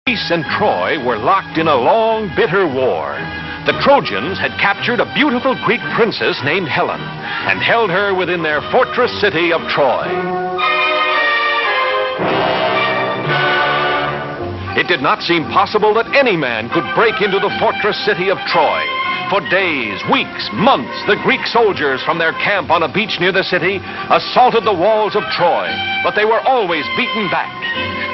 Greece and Troy were locked in a long, bitter war. The Trojans had captured a beautiful Greek princess named Helen and held her within their fortress city of Troy. It did not seem possible that any man could break into the fortress city of Troy. For days, weeks, months, the Greek soldiers from their camp on a beach near the city assaulted the walls of Troy, but they were always beaten back.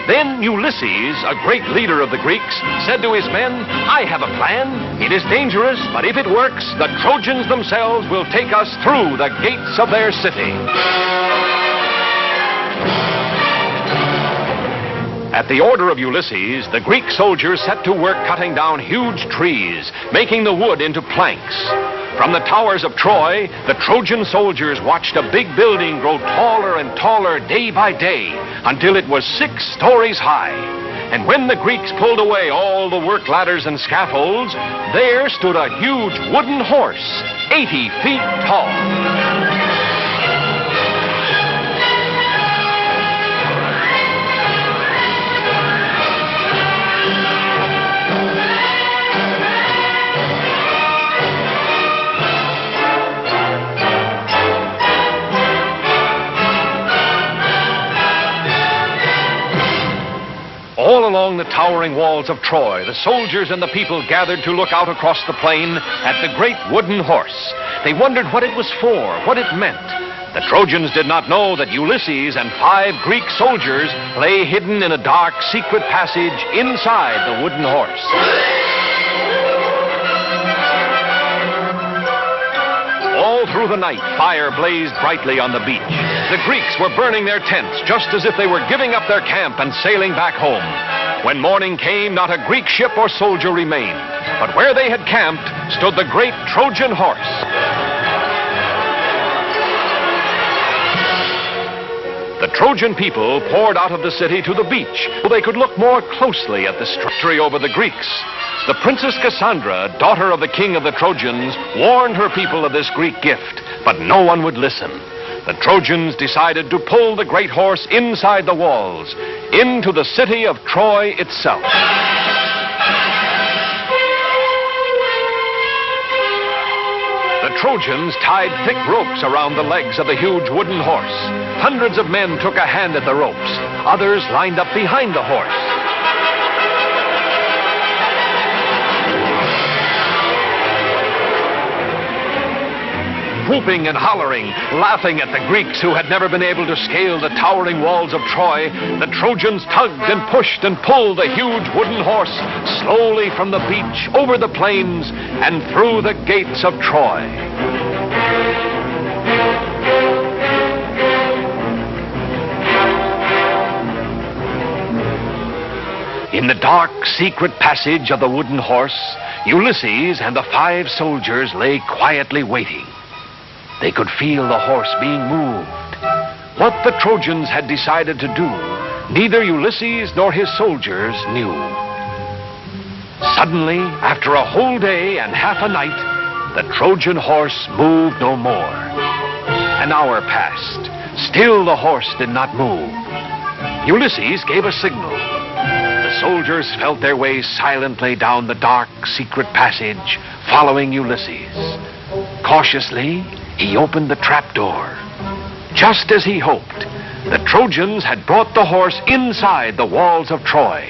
Then Ulysses, a great leader of the Greeks, said to his men, "I have a plan. It is dangerous, but if it works, the Trojans themselves will take us through the gates of their city." At the order of Ulysses, the Greek soldiers set to work cutting down huge trees, making the wood into planks. From the towers of Troy, the Trojan soldiers watched a big building grow taller and taller day by day until it was 6 stories high. And when the Greeks pulled away all the work ladders and scaffolds, there stood a huge wooden horse, 80 feet tall. All along the towering walls of Troy, the soldiers and the people gathered to look out across the plain at the great wooden horse. They wondered what it was for, what it meant. The Trojans did not know that Ulysses and 5 Greek soldiers lay hidden in a dark, secret passage inside the wooden horse. All through the night, fire blazed brightly on the beach. The Greeks were burning their tents just as if they were giving up their camp and sailing back home. When morning came, not a Greek ship or soldier remained. But where they had camped stood the great Trojan horse. The Trojan people poured out of the city to the beach so they could look more closely at the victory over the Greeks. The Princess Cassandra, daughter of the king of the Trojans, warned her people of this Greek gift, but no one would listen. The Trojans decided to pull the great horse inside the walls, into the city of Troy itself. The Trojans tied thick ropes around the legs of the huge wooden horse. Hundreds of men took a hand at the ropes. Others lined up behind the horse. Whooping and hollering, laughing at the Greeks who had never been able to scale the towering walls of Troy, the Trojans tugged and pushed and pulled the huge wooden horse slowly from the beach, over the plains, and through the gates of Troy. In the dark, secret passage of the wooden horse, Ulysses and the 5 soldiers lay quietly waiting. They could feel the horse being moved. What the Trojans had decided to do, neither Ulysses nor his soldiers knew. Suddenly, after a whole day and half a night, the Trojan horse moved no more. An hour passed. Still the horse did not move. Ulysses gave a signal. The soldiers felt their way silently down the dark, secret passage, following Ulysses. Cautiously, he opened the trapdoor. Just as he hoped, the Trojans had brought the horse inside the walls of Troy.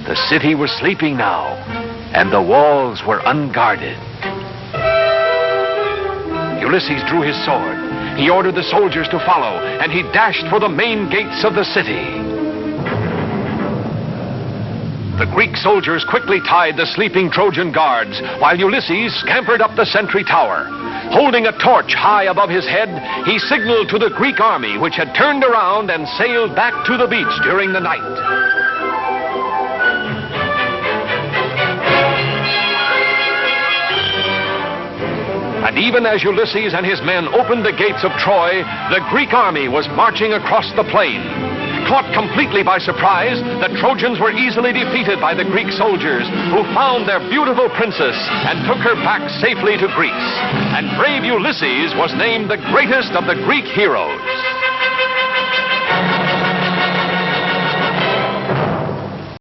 The city was sleeping now, and the walls were unguarded. Ulysses drew his sword. He ordered the soldiers to follow, and he dashed for the main gates of the city. The Greek soldiers quickly tied the sleeping Trojan guards, while Ulysses scampered up the sentry tower. Holding a torch high above his head, he signaled to the Greek army, which had turned around and sailed back to the beach during the night. And even as Ulysses and his men opened the gates of Troy, the Greek army was marching across the plain. Caught completely by surprise, the Trojans were easily defeated by the Greek soldiers, who found their beautiful princess and took her back safely to Greece. And brave Ulysses was named the greatest of the Greek heroes.